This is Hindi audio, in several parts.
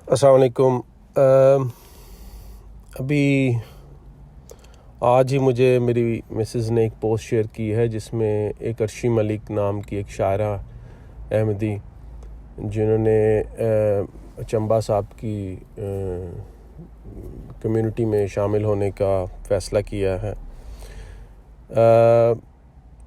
अस्सलाम वालेकुम। अभी आज ही मुझे मेरी मिसेज़ ने एक पोस्ट शेयर की है जिसमें एक अर्शी मलिक नाम की एक शायरा अहमदी जिन्होंने चंबा साहब की कम्युनिटी में शामिल होने का फ़ैसला किया है।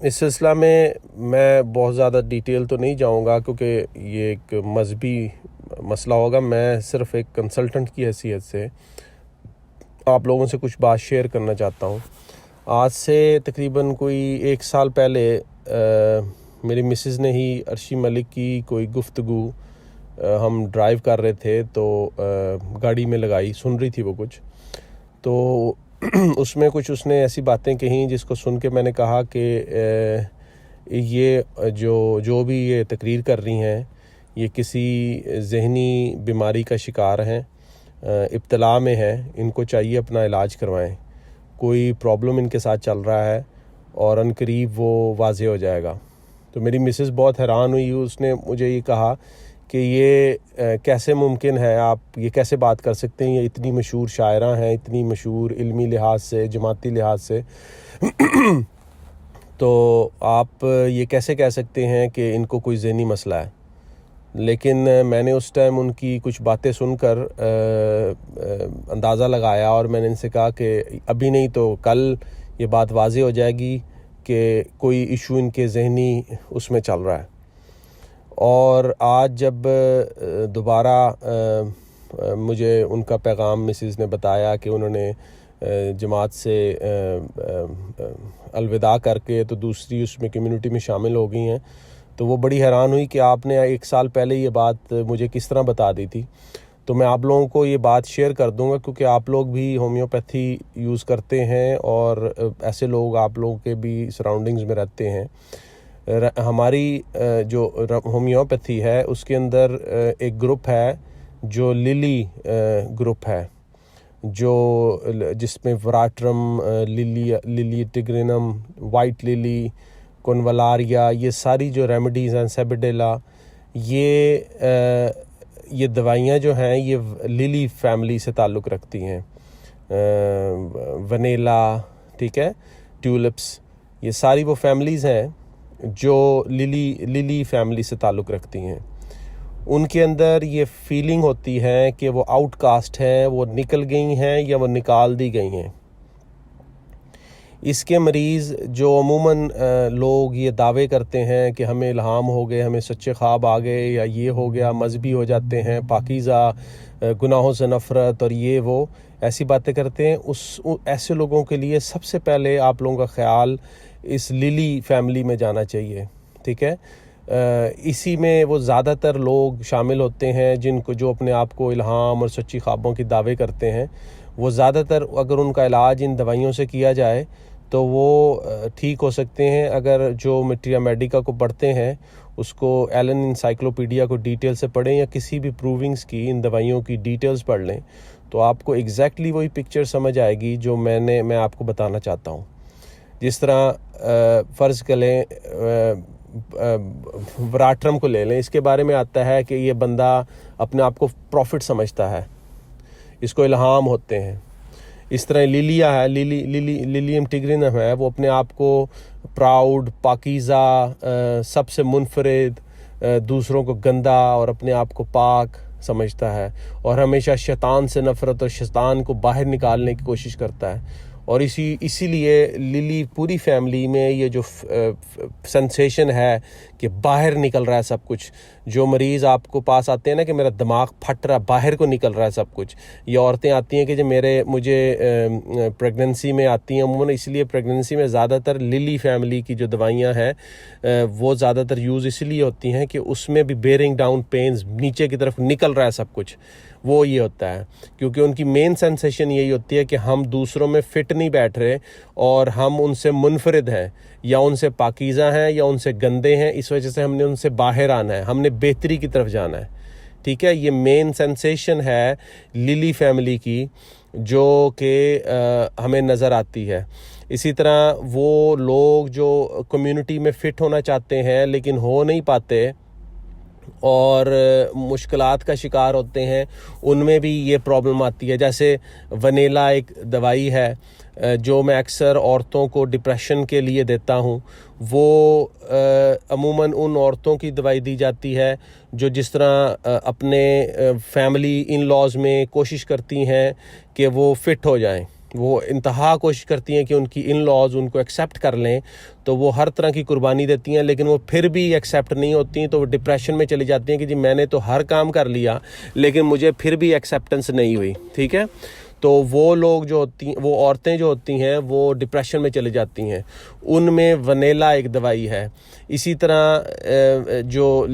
इस सिलसिला में मैं बहुत ज़्यादा डिटेल तो नहीं जाऊंगा क्योंकि ये एक मजहबी मसला होगा। मैं सिर्फ़ एक कंसल्टेंट की हैसियत से आप लोगों से कुछ बात शेयर करना चाहता हूँ। आज से तकरीबन कोई 1 साल पहले मेरी मिसेज़ ने ही अर्शी मलिक की कोई गुफ्तगू हम ड्राइव कर रहे थे तो गाड़ी में लगाई, सुन रही थी वो कुछ, तो उसमें कुछ उसने ऐसी बातें कहीं जिसको सुन के मैंने कहा कि ये जो भी ये तकरीर कर रही हैं ये किसी ज़हनी बीमारी का शिकार हैं, इब्तला में हैं, इनको चाहिए अपना इलाज करवाएं, कोई प्रॉब्लम इनके साथ चल रहा है और अनकरीब वो वाज़े हो जाएगा। तो मेरी मिसेज़ बहुत हैरान हुई। उसने मुझे ये कहा कि ये कैसे मुमकिन है, आप ये कैसे बात कर सकते हैं, ये इतनी मशहूर शायरा हैं, इतनी मशहूर इल्मी लिहाज से, जमाती लिहाज से तो आप ये कैसे कह सकते हैं कि इनको कोई ज़हनी मसला है। लेकिन मैंने उस टाइम उनकी कुछ बातें सुनकर अंदाज़ा लगाया और मैंने इनसे कहा कि अभी नहीं तो कल ये बात वाज़ेह हो जाएगी कि कोई इशू इनके ज़हनी उसमें चल रहा है। और आज जब दोबारा मुझे उनका पैगाम मिसेज़ ने बताया कि उन्होंने जमात से अलविदा करके तो दूसरी उसमें कम्युनिटी में शामिल हो गई हैं, तो वो बड़ी हैरान हुई कि आपने 1 साल पहले ये बात मुझे किस तरह बता दी थी। तो मैं आप लोगों को ये बात शेयर कर दूंगा क्योंकि आप लोग भी होम्योपैथी यूज़ करते हैं और ऐसे लोग आप लोगों के भी सराउंडिंग्स में रहते हैं। हमारी जो होम्योपैथी है उसके अंदर एक ग्रुप है जो लिली ग्रुप है, जो जिसमें वराट्रम, लिली टिग्रिनम, वाइट लिली, कॉन्वलारिया, ये सारी जो रेमेडीज़ हैं, सेबेडेला, ये दवाइयाँ जो हैं ये लिली फैमिली से ताल्लुक़ रखती हैं। वनीला, ठीक है, ट्यूलिप्स, ये सारी वो फैमिलीज़ हैं जो लिली फैमिली से ताल्लुक़ रखती हैं। उनके अंदर ये फीलिंग होती है कि वो आउटकास्ट हैं, वो निकल गई हैं या वो निकाल दी गई हैं। इसके मरीज़ जो अमूमन लोग ये दावे करते हैं कि हमें इल्हाम हो गए, हमें सच्चे ख्वाब आ गए, या ये हो गया, मजहबी हो जाते हैं, पाकीज़ा, गुनाहों से नफ़रत और ये वो ऐसी बातें करते हैं, ऐसे लोगों के लिए सबसे पहले आप लोगों का ख्याल इस लिली फैमिली में जाना चाहिए। ठीक है, इसी में वो ज़्यादातर लोग शामिल होते हैं जो अपने आप को इल्हाम और सच्ची ख्वाबों की दावे करते हैं। वो ज़्यादातर अगर उनका इलाज इन दवाइयों से किया जाए तो वो ठीक हो सकते हैं। अगर जो मिट्रिया मेडिका को पढ़ते हैं उसको एलन इंसाइक्लोपीडिया को डिटेल से पढ़ें या किसी भी प्रूविंग्स की इन दवाइयों की डिटेल्स पढ़ लें तो आपको एग्जैक्टली वही पिक्चर समझ आएगी जो मैं आपको बताना चाहता हूँ। जिस तरह फ़र्ज़ करें वराट्रम को ले लें, इसके बारे में आता है कि ये बंदा अपने आप को प्रॉफिट समझता है, इसको इल्हाम होते हैं। इस तरह लिलिया है, लिलियम टिग्रिनम है, वो अपने आप को प्राउड, पाकीज़ा, सबसे मुनफरिद, दूसरों को गंदा और अपने आप को पाक समझता है और हमेशा शैतान से नफ़रत और शैतान को बाहर निकालने की कोशिश करता है। और इसीलिए लिली पूरी फैमिली में ये जो सेंसेशन है कि बाहर निकल रहा है सब कुछ, जो मरीज़ आपको पास आते हैं ना कि मेरा दिमाग फट रहा है, बाहर को निकल रहा है सब कुछ, ये औरतें आती हैं कि जो मुझे प्रेगनेंसी में आती हैं अमूमन, इसलिए प्रेगनेंसी में ज़्यादातर लिली फैमिली की जो दवाइयाँ हैं वो ज़्यादातर यूज़ इसलिए होती हैं कि उसमें भी बेरिंग डाउन पेन्स, नीचे की तरफ निकल रहा है सब कुछ, वो ये होता है क्योंकि उनकी मेन सेंसेशन यही होती है कि हम दूसरों में फ़िट नहीं बैठ रहे और हम उनसे मुनफरिद हैं या उनसे पाकीज़ा हैं या उनसे गंदे हैं, इस वजह से हमने उनसे बाहर आना है, हमने बेहतरी की तरफ जाना है। ठीक है, ये मेन सेंसेशन है लिली फैमिली की जो कि हमें नज़र आती है। इसी तरह वो लोग जो कम्युनिटी में फ़िट होना चाहते हैं लेकिन हो नहीं पाते, और मुश्किलात का शिकार होते हैं, उनमें भी ये प्रॉब्लम आती है। जैसे वनीला एक दवाई है जो मैं अक्सर औरतों को डिप्रेशन के लिए देता हूँ। वो अमूमन उन औरतों की दवाई दी जाती है जो जिस तरह अपने फैमिली इन लॉज में कोशिश करती हैं कि वो फ़िट हो जाएं, वो इंतहा कोशिश करती हैं कि उनकी इन लॉज उनको एक्सेप्ट कर लें, तो वो हर तरह की कुर्बानी देती हैं, लेकिन वो फिर भी एक्सेप्ट नहीं होती, तो वो डिप्रेशन में चली जाती हैं कि जी मैंने तो हर काम कर लिया लेकिन मुझे फिर भी एक्सेप्टेंस नहीं हुई। ठीक है, तो वो लोग जो होती, वो औरतें जो होती हैं वो डिप्रेशन में चली जाती हैं, उनमें वनीला एक दवाई है। इसी तरह जो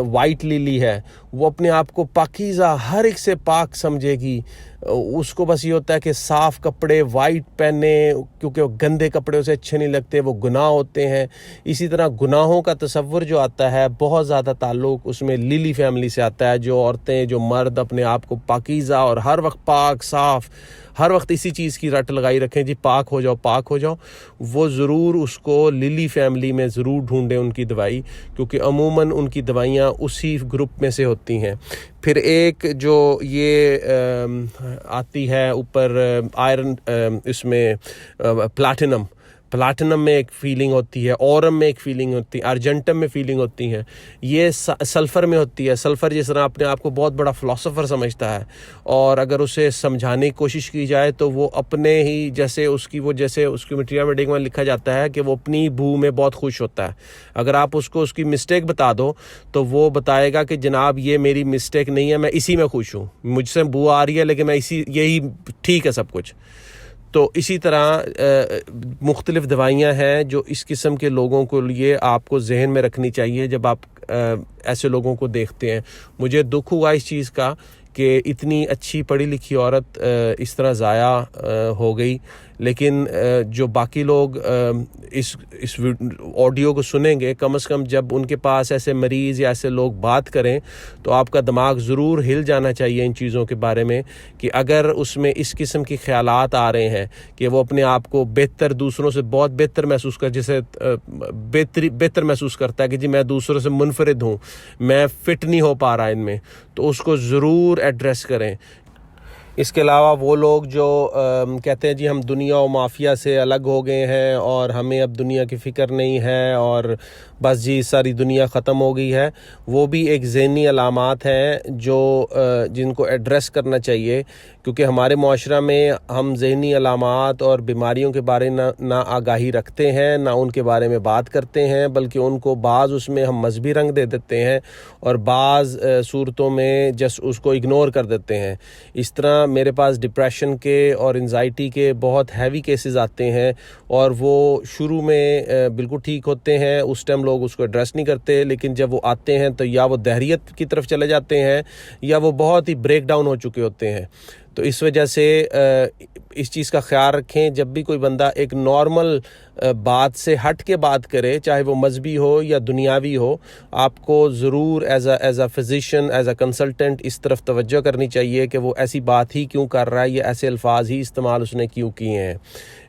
वाइट लिली है वो अपने आप को पाकीज़ा हर एक से पाक समझेगी, उसको बस ये होता है कि साफ़ कपड़े वाइट पहने, क्योंकि वो गंदे कपड़े उसे अच्छे नहीं लगते, वो गुनाह होते हैं। इसी तरह गुनाहों का तसव्वुर जो आता है बहुत ज़्यादा ताल्लुक़ उसमें लिली फैमिली से आता है। जो औरतें, जो मर्द अपने आप को पाकीज़ा और हर वक्त पाक साफ़, हर वक्त इसी चीज़ की रट लगाई रखें जी पाक हो जाओ पाक हो जाओ, वो ज़रूर उसको लिली फैमिली में ज़रूर ढूंढें उनकी दवाई, क्योंकि अमूमन उनकी दवाइयाँ उसी ग्रुप में से होती हैं। फिर एक जो ये आती है ऊपर आयरन, इसमें प्लाटिनम में एक फीलिंग होती है, औरम में एक फीलिंग होती है, अर्जेंटम में फीलिंग होती है, ये सल्फ़र में होती है। सल्फ़र जिस तरह अपने आप को बहुत बड़ा फ़िलासफ़र समझता है, और अगर उसे समझाने की कोशिश की जाए तो वो अपने ही जैसे उसकी मटीरियल मीडिंग में लिखा जाता है कि वो अपनी बू में बहुत खुश होता है। अगर आप उसको उसकी मिस्टेक बता दो तो वो बताएगा कि जनाब ये मेरी मिस्टेक नहीं है, मैं इसी में खुश हूँ, मुझसे बू आ रही है लेकिन मैं यही ठीक है सब कुछ। तो इसी तरह मुख्तलिफ़ दवाइयाँ हैं जो इस किस्म के लोगों को लिए आपको जहन में रखनी चाहिए जब आप ऐसे लोगों को देखते हैं। मुझे दुख हुआ इस चीज़ का कि इतनी अच्छी पढ़ी लिखी औरत इस तरह ज़ाया हो गई, लेकिन जो बाकी लोग इस ऑडियो को सुनेंगे, कम से कम जब उनके पास ऐसे मरीज़ या ऐसे लोग बात करें तो आपका दिमाग ज़रूर हिल जाना चाहिए इन चीज़ों के बारे में, कि अगर उसमें इस किस्म के ख़यालात आ रहे हैं कि वो अपने आप को बेहतर, दूसरों से बहुत बेहतर महसूस कर, जैसे बेहतर महसूस करता है कि जी मैं दूसरों से मुनफरिद हूँ, मैं फ़िट नहीं हो पा रहा इनमें, तो उसको ज़रूर एड्रेस करें। इसके अलावा वो लोग जो कहते हैं जी हम दुनिया और माफिया से अलग हो गए हैं और हमें अब दुनिया की फ़िक्र नहीं है और बस जी सारी दुनिया ख़त्म हो गई है, वो भी एक ज़हनी अलामात हैं जो जिनको एड्रेस करना चाहिए, क्योंकि हमारे मुआशरा में हम ज़हनी अलामात और बीमारियों के बारे ना आगाही रखते हैं, ना उनके बारे में बात करते हैं, बल्कि उनको बाज़ उसमें हम मजहबी रंग दे देते हैं और बाज़ सूरतों में जस्ट उसको इग्नोर कर देते हैं। इस तरह मेरे पास डिप्रेशन के और एंजाइटी के बहुत हैवी केसेस आते हैं और वो शुरू में बिल्कुल ठीक होते हैं, उस टाइम लोग उसको एड्रेस नहीं करते, लेकिन जब वो आते हैं तो या वो दहरियत की तरफ चले जाते हैं या वो बहुत ही ब्रेक डाउन हो चुके होते हैं। तो इस वजह से इस चीज़ का ख्याल रखें, जब भी कोई बंदा एक नॉर्मल बात से हट के बात करे, चाहे वो मजहबी हो या दुनियावी हो, आपको ज़रूर as a physician, as a consultant इस तरफ तवज्जो करनी चाहिए कि वो ऐसी बात ही क्यों कर रहा है, या ऐसे अल्फाज ही इस्तेमाल उसने क्यों किए हैं।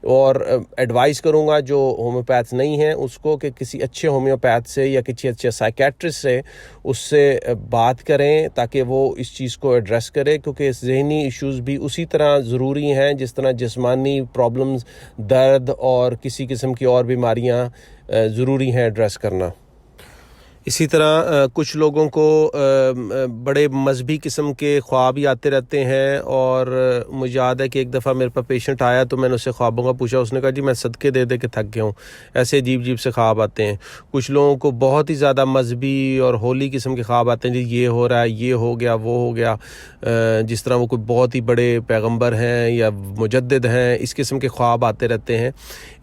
और एडवाइस करूँगा जो होम्योपैथ नहीं हैं उसको कि किसी अच्छे होम्योपैथ से या किसी अच्छे साइकेट्रिस्ट से उससे बात करें ताकि वो इस चीज़ को एड्रेस करे, क्योंकि ज़हनी इश्यूज़ भी उसी तरह ज़रूरी हैं जिस तरह जिस्मानी प्रॉब्लम्स, दर्द और किसी किस्म की और बीमारियां ज़रूरी हैं एड्रेस करना। इसी तरह कुछ लोगों को बड़े मजहबी किस्म के ख्वाब ही आते रहते हैं, और मुझे याद है कि एक दफ़ा मेरे पास पेशेंट आया तो मैंने उससे ख्वाबों का पूछा, उसने कहा जी मैं सदके दे दे के थक गया हूँ, ऐसे अजीब अजीब से ख्वाब आते हैं। कुछ लोगों को बहुत ही ज़्यादा मजहबी और होली किस्म के ख्वाब आते हैं, जी ये हो रहा है, ये हो गया, वो हो गया, जिस तरह वो कोई बहुत ही बड़े पैगम्बर हैं या मुजद्दिद हैं, इस किस्म के ख्वाब आते रहते हैं।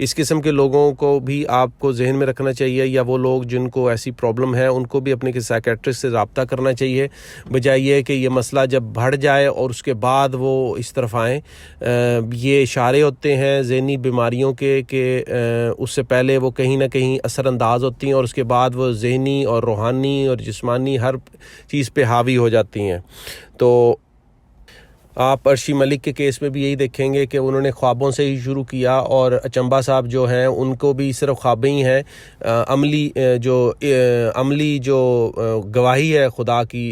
इस किस्म के लोगों को भी आपको जहन में रखना चाहिए, या वो लोग जिनको ऐसी प्रॉब्लम है उनको भी अपने किसी साइकेट्रिस्ट से रब्ता करना चाहिए, बजाय ये कि ये मसला जब बढ़ जाए और उसके बाद वो इस तरफ आएँ। ये इशारे होते हैं ज़हनी बीमारियों के कि उससे पहले वो कहीं ना कहीं असरअंदाज होती हैं और उसके बाद वो ज़हनी और रूहानी और जिस्मानी हर चीज़ पे हावी हो जाती हैं। तो आप अर्शी मलिक के केस में भी यही देखेंगे कि उन्होंने ख्वाबों से ही शुरू किया, और अचंबा साहब जो हैं उनको भी सिर्फ ख्वाबें ही हैं। अमली जो गवाही है खुदा की,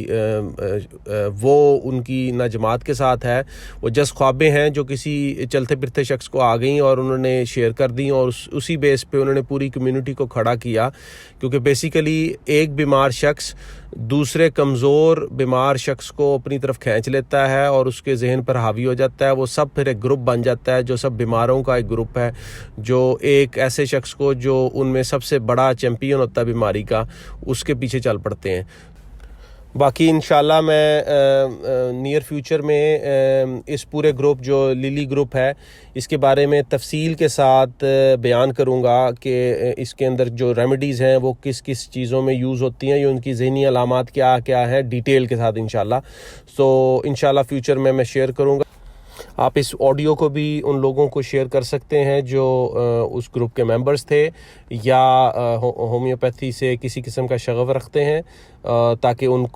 वो उनकी ना जमात के साथ है, वो जस्ट ख्वाबें हैं जो किसी चलते फिरते शख्स को आ गई और उन्होंने शेयर कर दी, और उसी बेस पे उन्होंने पूरी कम्युनिटी को खड़ा किया। क्योंकि बेसिकली एक बीमार शख्स दूसरे कमज़ोर बीमार शख्स को अपनी तरफ खींच लेता है और उसके जहन पर हावी हो जाता है। वो सब फिर एक ग्रुप बन जाता है, जो सब बीमारों का एक ग्रुप है, जो एक ऐसे शख्स को जो उनमें सबसे बड़ा चैम्पियन होता है बीमारी का, उसके पीछे चल पड़ते हैं। बाकी इंशाल्लाह मैं नियर फ्यूचर में इस पूरे ग्रुप जो लिली ग्रुप है इसके बारे में तफसील के साथ बयान करूँगा कि इसके अंदर जो रेमेडीज़ हैं वो किस किस चीज़ों में यूज़ होती हैं, ये उनकी ज़हनी अलामात क्या क्या हैं डिटेल के साथ इंशाल्लाह। तो इंशाल्लाह फ्यूचर में मैं शेयर करूँगा। आप इस ऑडियो को भी उन लोगों को शेयर कर सकते हैं जो उस ग्रुप के मेंबर्स थे या होम्योपैथी से किसी किस्म का शगफ रखते हैं, ताकि उनको